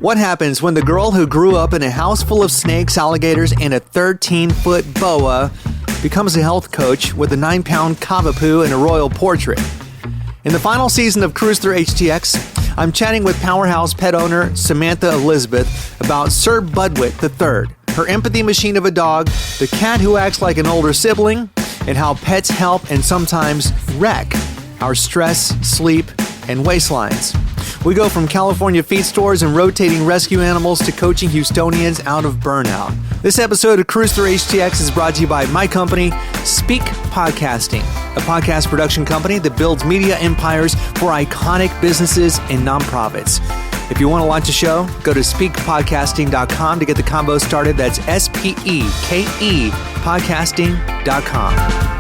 What happens when the girl who grew up in a house full of snakes, alligators, and a 13-foot boa becomes a health coach with a 9-pound cavapoo and a royal portrait? In the final season of Cruise Through HTX, I'm chatting with powerhouse pet owner Samantha Elizabeth about Sir Budwit III, her empathy machine of a dog, the cat who acts like an older sibling, and how pets help and sometimes wreck our stress, sleep, and waistlines. We go from California feed stores and rotating rescue animals to coaching Houstonians out of burnout. This episode of Cruise Through HTX is brought to you by my company, Speak Podcasting, a podcast production company that builds media empires for iconic businesses and nonprofits. If you want to launch a show, go to speakpodcasting.com to get the combo started. That's SPEKE podcasting.com.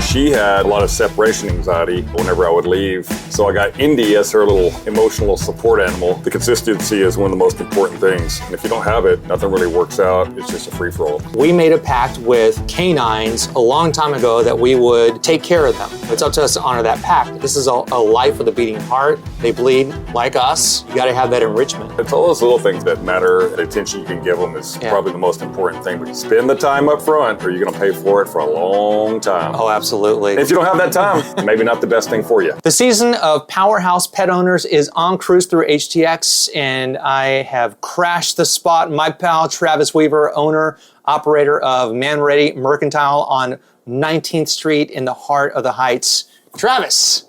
She had a lot of separation anxiety whenever I would leave. So I got Indy as her little emotional support animal. The consistency is one of the most important things. And if you don't have it, nothing really works out. It's just a free-for-all. We made a pact with canines a long time ago that we would take care of them. It's up to us to honor that pact. This is a life with a beating heart. They bleed like us. You got to have that enrichment. It's all those little things that matter. The attention you can give them is probably the most important thing. But spend the time up front or you're going to pay for it for a long time. Oh, absolutely. If you don't have that time, maybe not the best thing for you. The season of Powerhouse Pet Owners is on Cruise Through HTX, and I have crashed the spot. My pal, Travis Weaver, owner, operator of Manready Mercantile on 19th Street in the heart of the Heights. Travis,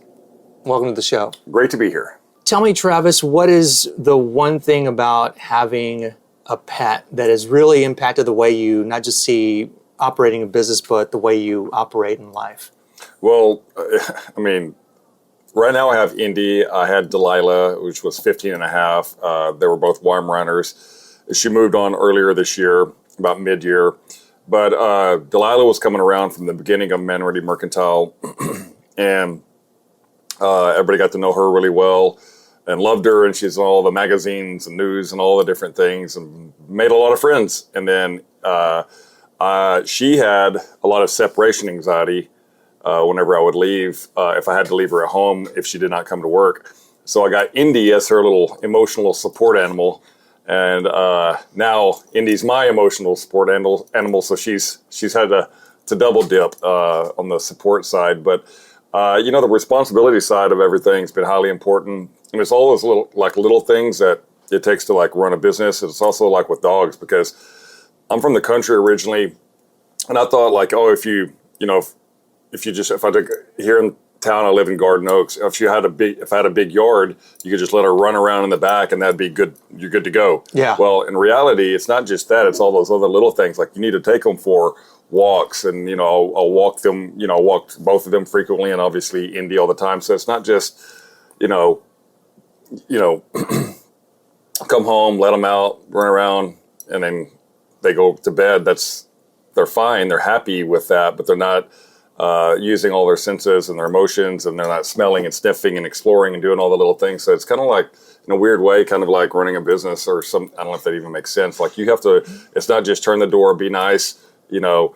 welcome to the show. Great to be here. Tell me, Travis, what is the one thing about having a pet that has really impacted the way you not just see operating a business, but the way you operate in life? Well, I mean, right now I have Indy. I had Delilah, which was 15 and a half. They were both Weimaraners. She moved on earlier this year, about mid-year. But Delilah was coming around from the beginning of Manready Mercantile, and everybody got to know her really well and loved her, and she's in all the magazines and news and all the different things and made a lot of friends. And then she had a lot of separation anxiety whenever I would leave, if I had to leave her at home, if she did not come to work. So I got Indy as her little emotional support animal. And now Indy's my emotional support animal. So she's had to double dip on the support side. But, the responsibility side of everything's been highly important. And it's all those little things that it takes to run a business. It's also like with dogs, because I'm from the country originally, and I thought if I took here in town, I live in Garden Oaks. If I had a big yard, you could just let her run around in the back, and that'd be good. You're good to go. Yeah. Well, in reality, it's not just that. It's all those other little things. Like you need to take them for walks, and I'll walk them. Walk both of them frequently, and obviously Indy all the time. So it's not just come home, let them out, run around, and then they go to bed. They're fine. They're happy with that, but they're not using all their senses and their emotions, and they're not smelling and sniffing and exploring and doing all the little things. So it's kind of like, in a weird way, kind of like running a business or some, I don't know if that even makes sense. Like you have to, it's not just turn the door, be nice, and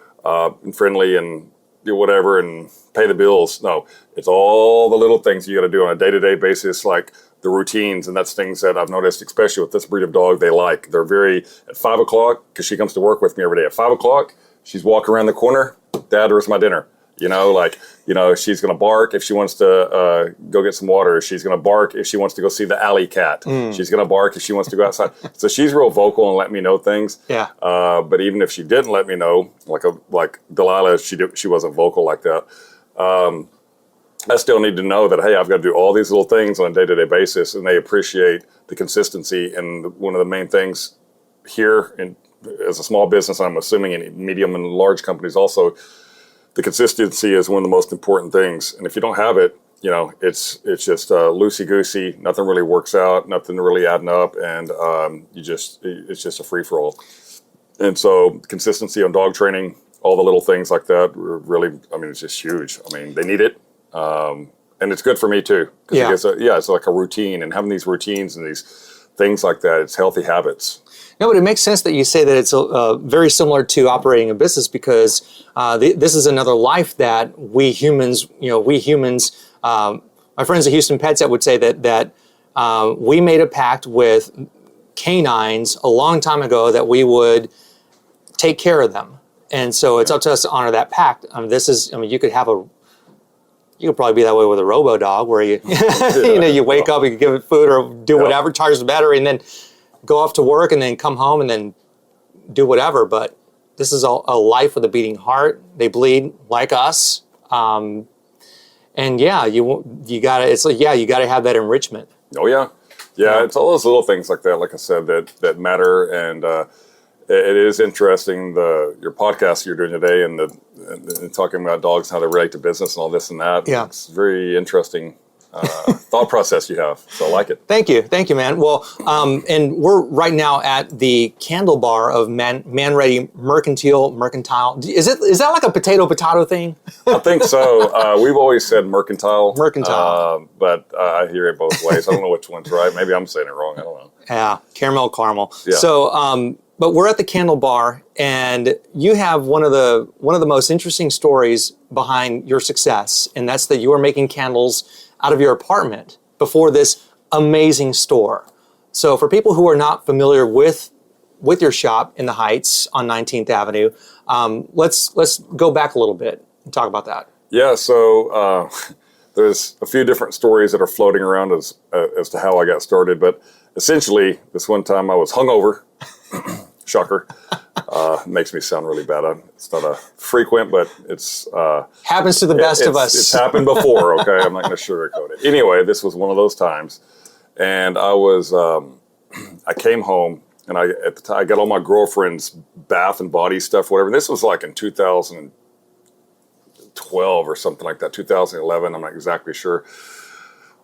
friendly and do whatever and pay the bills. No, it's all the little things you got to do on a day-to-day basis, like the routines. And that's things that I've noticed, especially with this breed of dog, they like. They're very, at 5 o'clock, because she comes to work with me every day. At 5 o'clock, she's walking around the corner. Dad, where's my dinner? She's going to bark if she wants to go get some water. She's going to bark if she wants to go see the alley cat. She's going to bark if she wants to go outside. So she's real vocal and let me know things. Yeah. But even if she didn't let me know, like Delilah, she wasn't vocal like that. I still need to know that, hey, I've got to do all these little things on a day-to-day basis, and they appreciate the consistency. And one of the main things here, as a small business, I'm assuming in medium and large companies also, the consistency is one of the most important things. And if you don't have it, it's just loosey-goosey. Nothing really works out. Nothing really adding up. And it's just a free-for-all. And so consistency on dog training, all the little things like that, really, it's just huge. They need it. And it's good for me too. Yeah. It's like a routine, and having these routines and these things like that, it's healthy habits. No, but it makes sense that you say that it's very similar to operating a business, because this is another life that we humans, my friends at Houston Pet Set would say that we made a pact with canines a long time ago that we would take care of them. And so it's up to us to honor that pact. You could probably be that way with a robo dog where you, you wake up, you can give it food or do whatever, charge the battery, and then go off to work and then come home and then do whatever. But this is a life with a beating heart. They bleed like us. And yeah, you gotta have that enrichment. Oh yeah. Yeah, it's all those little things like that, like I said, that matter. And it is interesting, your podcast you're doing today and talking about dogs, how they relate to business and all this and that. Yeah. It's very interesting thought process you have. So I like it. Thank you, man. Well, and we're right now at the candle bar of Manready Mercantile. Is that like a potato thing? I think so. We've always said mercantile. But I hear it both ways. I don't know which one's right. Maybe I'm saying it wrong. I don't know. Yeah, caramel. Yeah. So, but we're at the candle bar, and you have one of the most interesting stories behind your success, and that's that you are making candles out of your apartment before this amazing store. So for people who are not familiar with your shop in the Heights on 19th Avenue, let's go back a little bit and talk about that. Yeah, so there's a few different stories that are floating around as to how I got started, but essentially this one time I was hungover. Shocker. Makes me sound really bad. It's not a frequent, but it's... happens to the best of us. It's happened before, okay? I'm not going to sugarcoat it. Anyway, this was one of those times. And I was... I came home, and at the time, I got all my girlfriend's bath and body stuff, whatever. And this was like in 2012 or something like that, 2011. I'm not exactly sure.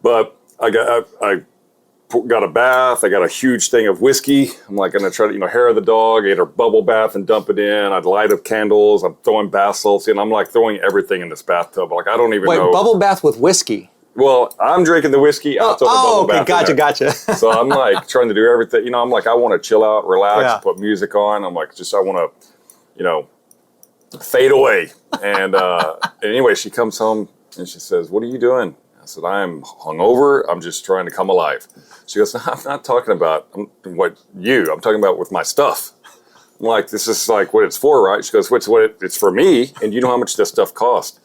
But I got a bath. I got a huge thing of whiskey. I'm like going to try to, hair of the dog, ate her bubble bath and dump it in. I'd light up candles. I'm throwing bath salts in. I'm like throwing everything in this bathtub. Like, I don't even know. Wait, bubble bath with whiskey? Well, I'm drinking the whiskey. I'll throw the bubble bath. Gotcha. So I'm like trying to do everything. I'm like, I want to chill out, relax, put music on. I'm like, I want to, fade away. And anyway, she comes home and she says, "What are you doing?" I said, "I'm hungover. I'm just trying to come alive." She goes, "No, I'm not talking about I'm talking about with my stuff." I'm like, "This is like what it's for, right?" She goes, "It's for me, and you know how much this stuff cost."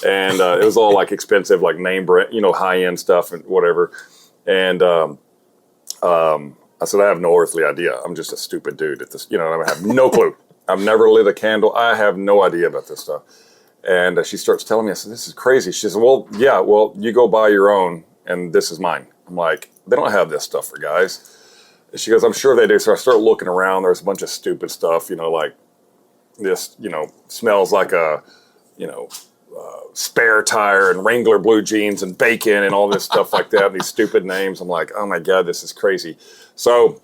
And it was all like expensive, like name brand, high end stuff and whatever. And I said, "I have no earthly idea. I'm just a stupid dude at this. I have no clue. I've never lit a candle. I have no idea about this stuff." And she starts telling me, I said, "This is crazy." She says, "Well, you go buy your own, and this is mine." I'm like, "They don't have this stuff for guys." And she goes, "I'm sure they do." So I start looking around. There's a bunch of stupid stuff, like this, smells like a, spare tire and Wrangler blue jeans and bacon and all this stuff like that, these stupid names. I'm like, "Oh my God, this is crazy." So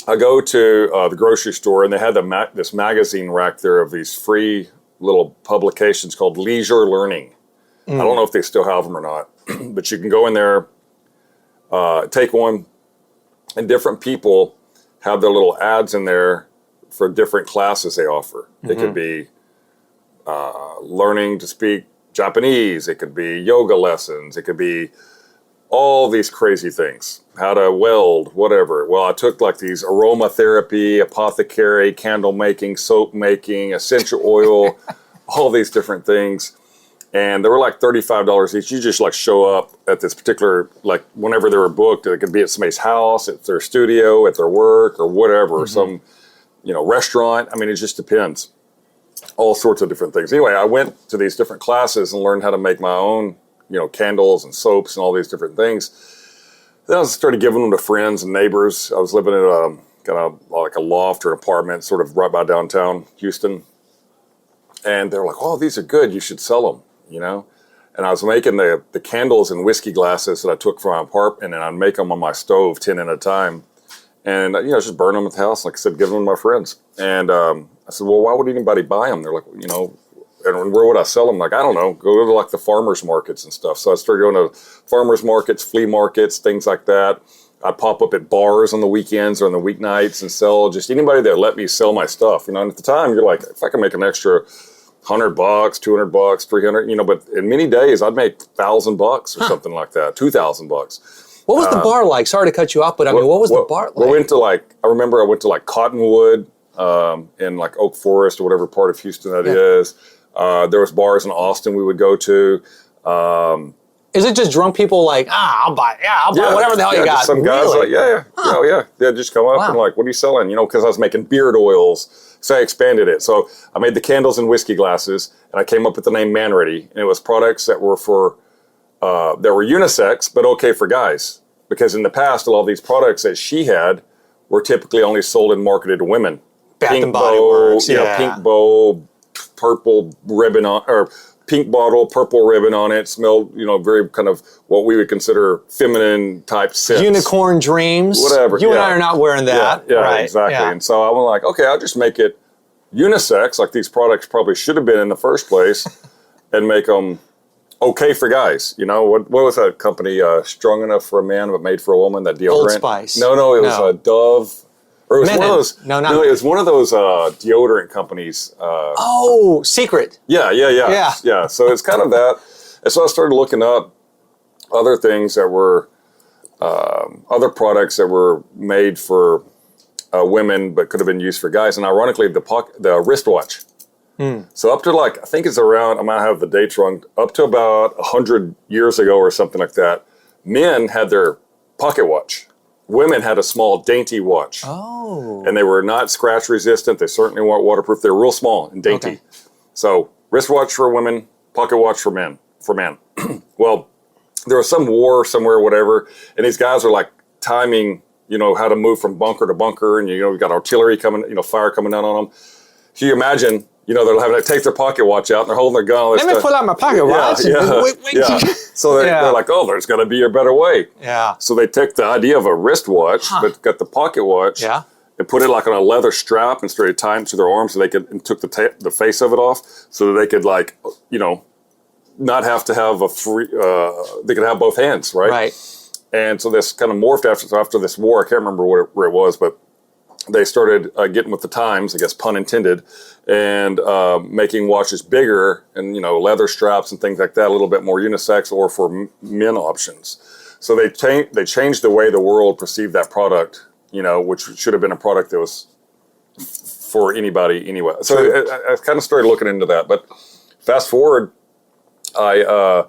I go to the grocery store, and they had this magazine rack there of these free little publications called Leisure Learning. I don't know if they still have them or not, but you can go in there, take one, and different people have their little ads in there for different classes they offer. It could be learning to speak Japanese. It could be yoga lessons. It could be all these crazy things. How to weld, whatever. Well, I took like these aromatherapy, apothecary, candle making, soap making, essential oil, all these different things. And they were like $35 each. You just like show up at this particular, like whenever they were booked, it could be at somebody's house, at their studio, at their work or whatever, some, restaurant. I mean, it just depends. All sorts of different things. Anyway, I went to these different classes and learned how to make my own, candles and soaps and all these different things. Then I started giving them to friends and neighbors. I was living in like a loft or an apartment sort of right by downtown Houston. And they were like, "Oh, these are good. You should sell them." And I was making the candles in whiskey glasses that I took from my apartment, and I'd make them on my stove 10 at a time. And, just burn them at the house, like I said, give them to my friends. And I said, "Well, why would anybody buy them?" They're like, and where would I sell them? Like, I don't know, go to like the farmers markets and stuff. So I started going to farmers markets, flea markets, things like that. I'd pop up at bars on the weekends or on the weeknights and sell just anybody that let me sell my stuff. And at the time, you're like, if I can make an extra $100, $200, $300, but in many days I'd make $1,000 or something like that, $2,000. What was the bar like? Sorry to cut you off, but I mean, what was the bar like? We went to I remember I went to Cottonwood in Oak Forest or whatever part of Houston that is. There was bars in Austin we would go to. Is it just drunk people I'll buy whatever the hell you got? Some guys they'd just come up and what are you selling? Because I was making beard oils, so I expanded it. So I made the candles in whiskey glasses, and I came up with the name Manready, and it was products that were that were unisex, but okay for guys. Because in the past, a lot of these products that she had were typically only sold and marketed to women. Bath and Body Works, pink bow, purple ribbon or pink bottle, purple ribbon on it. Smelled, very kind of what we would consider feminine type scents. Unicorn dreams. Whatever. You and I are not wearing that. Yeah, right. Exactly. Yeah. And so I was like, okay, I'll just make it unisex, like these products probably should have been in the first place, and make them okay for guys. What was that company? Strong Enough for a Man, but Made for a Woman. That deodorant. Old Spice. No, it was a Dove. Or it was Menon. one of those. No, it was one of those deodorant companies. Secret. Yeah. So it's kind of that. And so I started looking up other things that were other products that were made for women, but could have been used for guys. And ironically, the wristwatch. So up to I think it's around, I might have the dates wrong, up to about 100 years ago or something like that, men had their pocket watch. Women had a small dainty watch. Oh. And they were not scratch resistant. They certainly weren't waterproof. They were real small and dainty. Okay. So wristwatch for women, pocket watch for men. Well, there was some war somewhere, whatever, and these guys are timing, how to move from bunker to bunker, and we've got artillery coming, fire coming down on them. So you imagine, they're having to take their pocket watch out and they're holding their gun. Let me pull out my pocket watch. Yeah. So they're like, oh, there's got to be a better way. Yeah. So they took the idea of a wristwatch, but got the pocket watch, and put it on a leather strap and started tying it to their arm so they could, and took the face of it off so that they could not have to have they could have both hands, right? Right. And so this kind of morphed after this war. I can't remember where it was, but they started getting with the times, I guess pun intended, and making watches bigger and, leather straps and things like that, a little bit more unisex or for men options. So they changed the way the world perceived that product, which should have been a product that was for anybody anyway. So I kind of started looking into that. But fast forward, I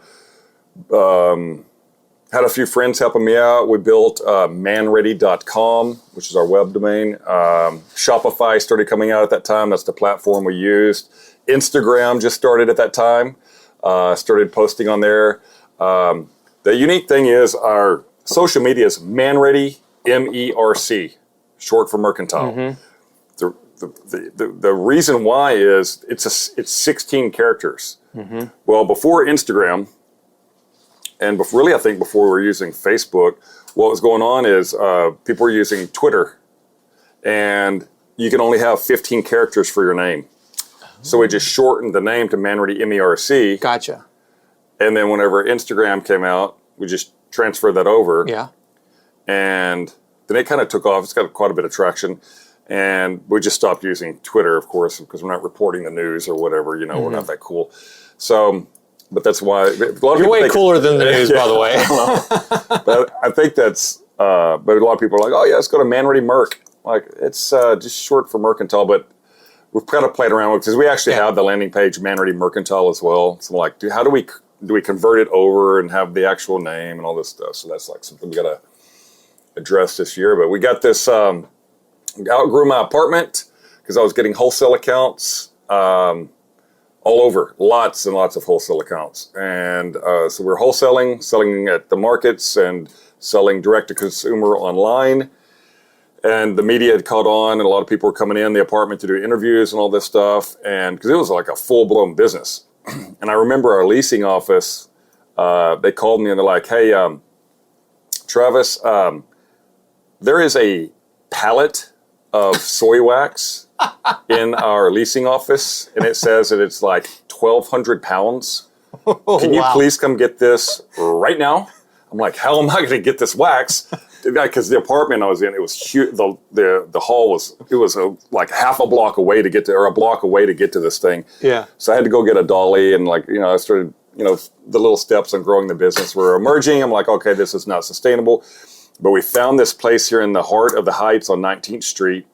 had a few friends helping me out. We built manready.com, which is our web domain. Shopify started coming out at that time. That's the platform we used. Instagram just started at that time. Started posting on there. The unique thing is our social media is Manready, MERC, short for Mercantile. Mm-hmm. The reason why is it's 16 characters. Mm-hmm. Well, before Instagram, and I think before we were using Facebook, what was going on is people were using Twitter, and you can only have 15 characters for your name. So we just shortened the name to Manready, MERC. Gotcha. And then whenever Instagram came out, we just transferred that over. Yeah. And then it kind of took off. It's got quite a bit of traction. And we just stopped using Twitter, of course, because we're not reporting the news or whatever. Mm-hmm. We're not that cool. So... But that's why a lot of you're way cooler than the news, by the way. But I think that's. But a lot of people are like, "Oh yeah, let's go to Manready Merc." It's just short for Mercantile, but we've kind of played around with because we actually have the landing page Manready Mercantile as well. So how do we convert it over and have the actual name and all this stuff? So that's something we got to address this year. But we got this. Outgrew my apartment because I was getting wholesale accounts. All over, lots and lots of wholesale accounts. And so we're wholesaling, selling at the markets and selling direct to consumer online. And the media had caught on and a lot of people were coming in the apartment to do interviews and all this stuff. And because it was a full-blown business. And I remember our leasing office, they called me and they're like, hey, Travis, there is a pallet of soy wax in our leasing office, and it says that it's 1,200 pounds. Can you please come get this right now? I'm like, how am I going to get this wax? Because the apartment I was in, it was huge. The hall was half a block away to get to, or a block away to get to this thing. Yeah. So I had to go get a dolly, and I started the little steps on growing the business were emerging. I'm like, okay, this is not sustainable. But we found this place here in the heart of the Heights on 19th Street.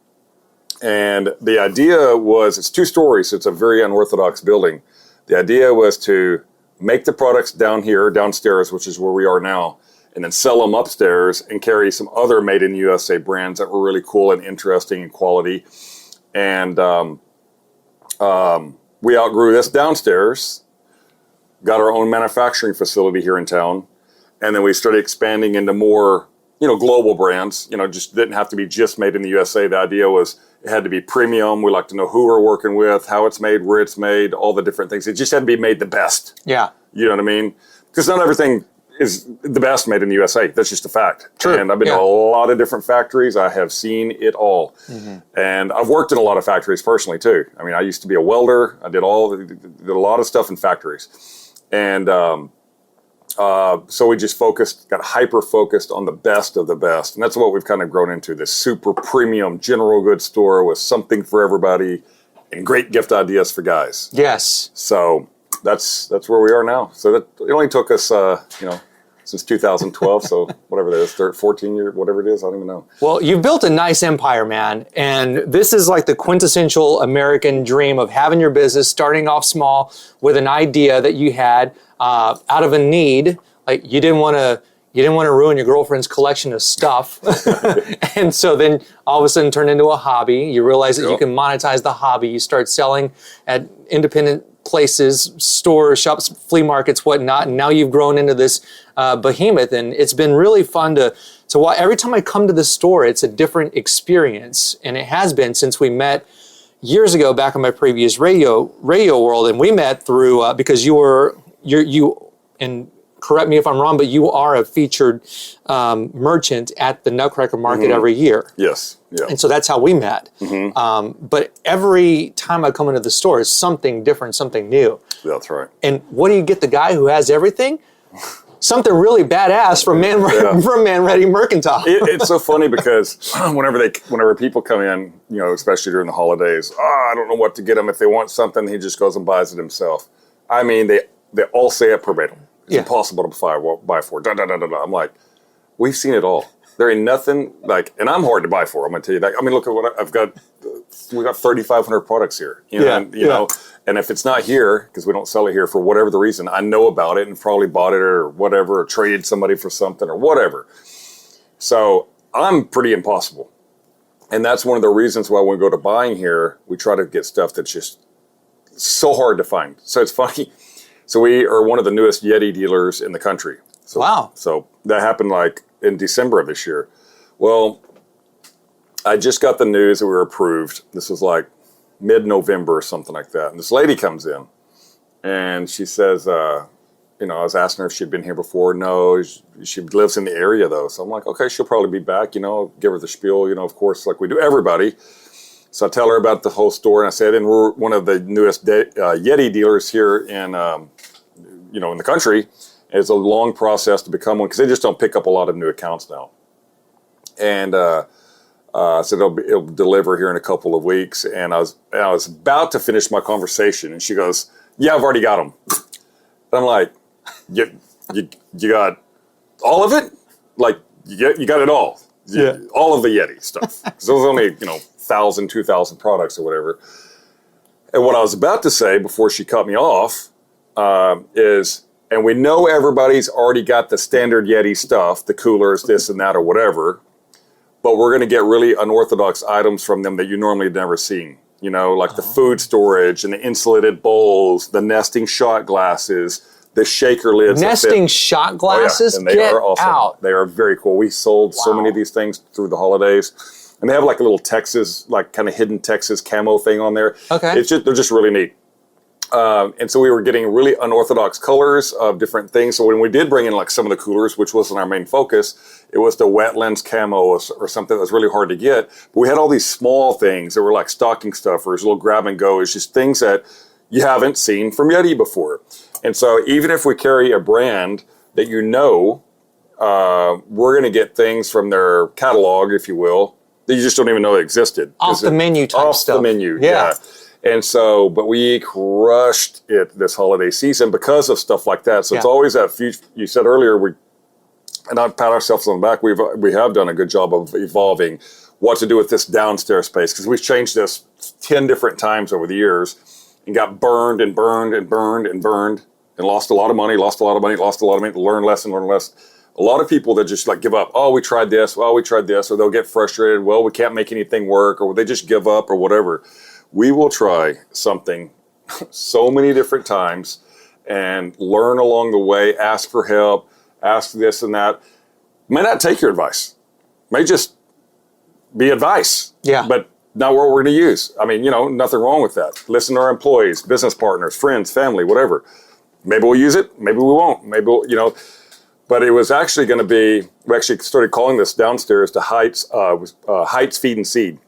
And the idea was, it's 2 stories. So it's a very unorthodox building. The idea was to make the products downstairs, which is where we are now, and then sell them upstairs and carry some other made in USA brands that were really cool and interesting and quality. And we outgrew this downstairs, got our own manufacturing facility here in town, and then we started expanding into more, global brands. Just didn't have to be just made in the USA. The idea was it had to be premium. We like to know who we're working with, how it's made, where it's made, all the different things. It just had to be made the best. Yeah. You know what I mean? Because not everything is the best made in the USA. That's just a fact. True. And I've been to a lot of different factories. I have seen it all. Mm-hmm. And I've worked in a lot of factories personally too. I mean, I used to be a welder. I did a lot of stuff in factories. And so we just got hyper-focused on the best of the best. And that's what we've kind of grown into, this super premium general goods store with something for everybody and great gift ideas for guys. Yes. So that's where we are now. So it only took us, since 2012. So whatever that is, 14 years, whatever it is, I don't even know. Well, you've built a nice empire, man. And this is like the quintessential American dream of having your business, starting off small with an idea that you had out of a need. Like you didn't want to ruin your girlfriend's collection of stuff. And so then all of a sudden turned into a hobby. You realize that you can monetize the hobby. You start selling at independent places, stores, shops, flea markets, whatnot. And now you've grown into this behemoth. And it's been really fun to watch. Every time I come to the store, it's a different experience. And it has been since we met years ago back in my previous radio world. And we met through, because you and correct me if I'm wrong, but you are a featured merchant at the Nutcracker Market every year. Yes. Yeah. And so that's how we met. Mm-hmm. But every time I come into the store, it's something different, something new. That's right. And what do you get the guy who has everything? Something really badass from Manready Mercantile. It's so funny because whenever people come in, especially during the holidays, I don't know what to get them. If they want something, he just goes and buys it himself. I mean, they all say it verbatim. It's impossible to buy for. I'm like, we've seen it all. There ain't nothing and I'm hard to buy for. I'm gonna tell you that. I mean, look at what I've got. We got 3,500 products here. And if it's not here because we don't sell it here for whatever the reason, I know about it and probably bought it or whatever, or traded somebody for something or whatever. So I'm pretty impossible, and that's one of the reasons why when we go to buying here, we try to get stuff that's just so hard to find. So it's funny. So we are one of the newest Yeti dealers in the country. So, wow. So that happened in December of this year. Well, I just got the news that we were approved. This was mid-November or something like that. And this lady comes in and she says, I was asking her if she'd been here before. No, she lives in the area though. So I'm like, okay, she'll probably be back, give her the spiel, of course, like we do everybody. So I tell her about the whole store, and I said, and we're one of the newest Yeti dealers here in the country. It's a long process to become one because they just don't pick up a lot of new accounts now. And I said it'll deliver here in a couple of weeks. And I was about to finish my conversation, and she goes, "Yeah, I've already got them." And I'm like, "You got all of it? Like you got it all? Yeah, all of the Yeti stuff? Because there was only 1,000, 2,000 products or whatever." And what I was about to say before she cut me off is, and we know everybody's already got the standard Yeti stuff, the coolers, this and that or whatever, but we're going to get really unorthodox items from them that you normally never seen. Like the food storage and the insulated bowls, the nesting shot glasses, the shaker lids. Nesting shot glasses? Oh, yeah. And they are awesome. Out. They are very cool. We sold so many of these things through the holidays. And they have a little Texas, kind of hidden Texas camo thing on there. Okay. They're just really neat. And so we were getting really unorthodox colors of different things. So when we did bring in some of the coolers, which wasn't our main focus, it was the wetlands camo or something that was really hard to get. But we had all these small things that were like stocking stuffers, little grab and go. It's just things that you haven't seen from Yeti before. And so even if we carry a brand that we're going to get things from their catalog, if you will, that you just don't even know existed. Off the menu type stuff. Off the menu, yeah. And so, but we crushed it this holiday season because of stuff like that. So it's always that future. You said earlier, and I pat ourselves on the back, we have done a good job of evolving what to do with this downstairs space, because we've changed this 10 different times over the years and got burned and burned and burned and burned and lost a lot of money, learn less. A lot of people that just like give up. Oh, we tried this. Well, we tried this. Or they'll get frustrated. Well, we can't make anything work, or they just give up or whatever. We will try something so many different times and learn along the way, ask for help, ask this and that. May not take your advice. May just be advice. Yeah. But not what we're going to use. I mean, nothing wrong with that. Listen to our employees, business partners, friends, family, whatever. Maybe we'll use it. Maybe we won't. Maybe we'll, But it was actually going to be, we actually started calling this downstairs to Heights Feed and Seed.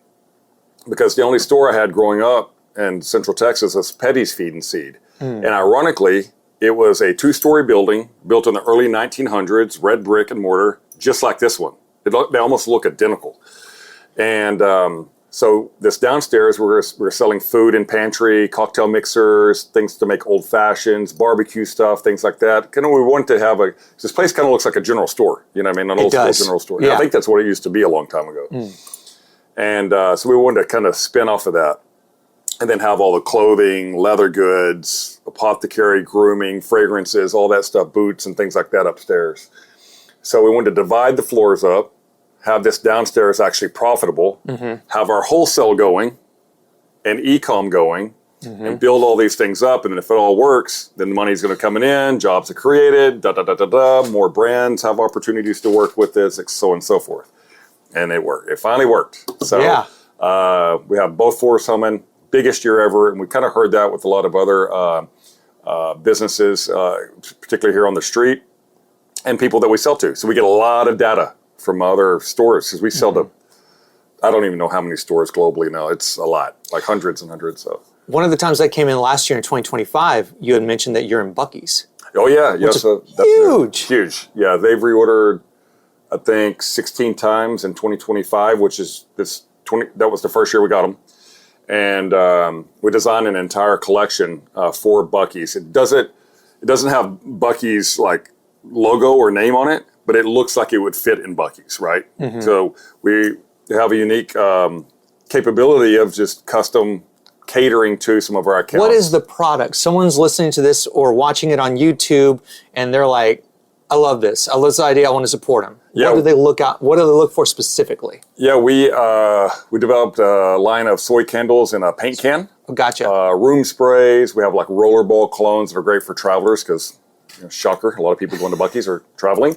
Because the only store I had growing up in Central Texas was Petty's Feed and Seed. And ironically, it was a 2-story building built in the early 1900s, red brick and mortar, just like this one. They almost look identical. And so this downstairs, we're selling food and pantry, cocktail mixers, things to make old fashions, barbecue stuff, things like that. Kind of, we wanted to have this place kind of looks like a general store. You know what I mean? An old school general store. Yeah. I think that's what it used to be a long time ago. And so we wanted to kind of spin off of that and then have all the clothing, leather goods, apothecary, grooming, fragrances, all that stuff, boots and things like that upstairs. So we wanted to divide the floors up, have this downstairs actually profitable, have our wholesale going and e-com going, and build all these things up. And then if it all works, then the money's going to come in, jobs are created, more brands have opportunities to work with this, so on and so forth. And it worked. It finally worked. So we have both floors humming, biggest year ever. And we kind of heard that with a lot of other businesses, particularly here on the street, and people that we sell to. So we get a lot of data from other stores, because we sell to, I don't even know how many stores globally now. It's a lot, like hundreds and hundreds. So one of the times I came in last year in 2025, you had mentioned that you're in Buc-ee's. Oh yeah, yes, that's huge. Yeah, they've reordered, I think, 16 times in 2025, which is that was the first year we got them. And we designed an entire collection for Buc-ee's. It doesn't have Buc-ee's like logo or name on it, but it looks like it would fit in Buc-ee's, right? So we have a unique capability of just custom catering to some of our accounts. What is the product? Someone's listening to this or watching it on YouTube, and they're like, I love this. I love this idea. I want to support them. Yeah. What do they look for specifically? Yeah, we developed a line of soy candles in a paint can. Oh, gotcha. Room sprays. We have like rollerball colognes that are great for travelers because, shocker, a lot of people going to Buc-ee's are traveling.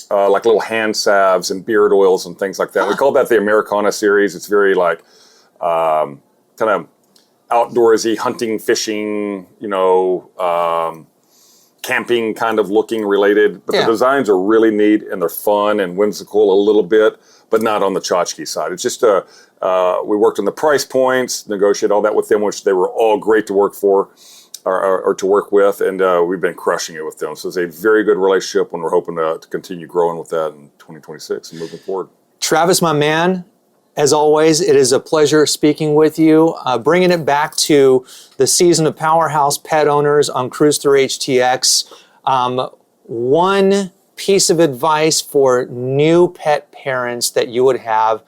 Like little hand salves and beard oils and things like that. We call that the Americana series. It's very like kind of outdoorsy, hunting, fishing, camping kind of looking related. But the designs are really neat and they're fun and whimsical a little bit, but not on the tchotchke side. It's just we worked on the price points, negotiated all that with them, which they were all great to work for. Or to work with, and we've been crushing it with them. So it's a very good relationship, and we're hoping to continue growing with that in 2026 and moving forward. Travis, my man, as always, it is a pleasure speaking with you. Bringing it back to the season of Powerhouse Pet Owners on Cruise Through HTX, one piece of advice for new pet parents that you would have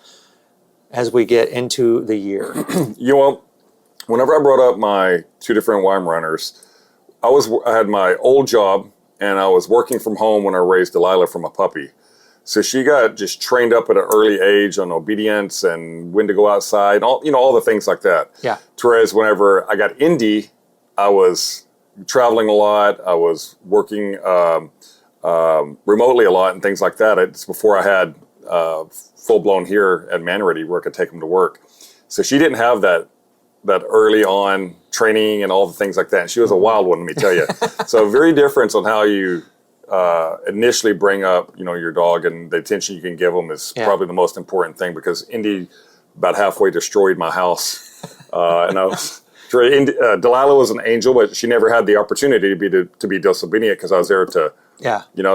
as we get into the year. Whenever I brought up my 2 different Weimaraners, I had my old job, and I was working from home when I raised Delilah from a puppy. So she got just trained up at an early age on obedience and when to go outside, all the things like that. Yeah. Whereas whenever I got Indy, I was traveling a lot. I was working remotely a lot and things like that. It's before I had full-blown here at Manready where I could take them to work. So she didn't have that early on training and all the things like that. And she was a wild one, let me tell you. So very different on how you initially bring up, your dog, and the attention you can give them is probably the most important thing, because Indy about halfway destroyed my house. And I was Delilah was an angel, but she never had the opportunity to be disobedient because I was there to,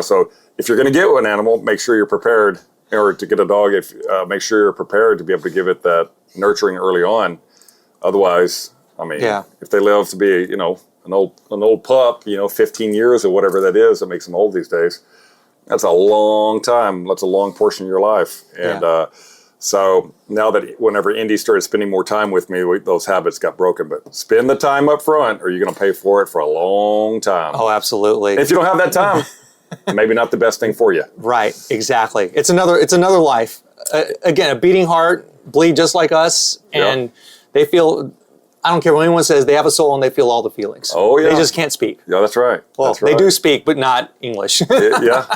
so if you're going to get an animal, make sure you're prepared, or to get a dog, make sure you're prepared to be able to give it that nurturing early on. Otherwise, I mean, Yeah. if they live to be, you know, an old pup, you know, 15 years or whatever that is, that makes them old these days. That's a long time. That's a long portion of your life. And so now that whenever Indy started spending more time with me, those habits got broken. But spend the time up front, or you're going to pay for it for a long time. Oh, absolutely. If you don't have that time, maybe not the best thing for you. Right, exactly. It's another life. Again, a beating heart, bleed just like us, and they feel. I don't care what anyone says. They have a soul and they feel all the feelings. Oh yeah, they just can't speak. Yeah, that's right. Well, that's right. they do speak, but not English. Yeah.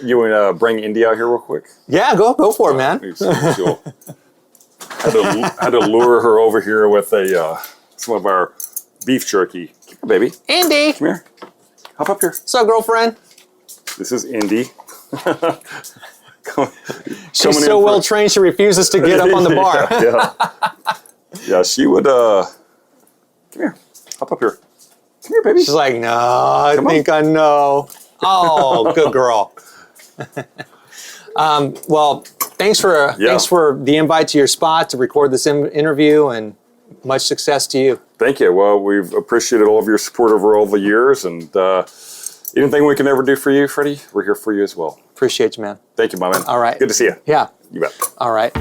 You want to bring Indy out here real quick? Yeah, go for it, man. Had to lure her over here with some of our beef jerky. Come here, baby. Indy, Come here. Hop up here. what's up, girlfriend? This is Indy. She's so well trained, she refuses to get up on the bar. Yeah, she would. Come here. Hop up here. Come here, baby. She's like, no, I think I know. Oh, good girl. Well, thanks for the invite to your spot to record this interview, and much success to you. Thank you. Well, we've appreciated all of your support over all the years, and anything we can ever do for you, Freddie, we're here for you as well. Appreciate you, man. Thank you, my man. All right. Good to see you. Yeah. You bet. All right.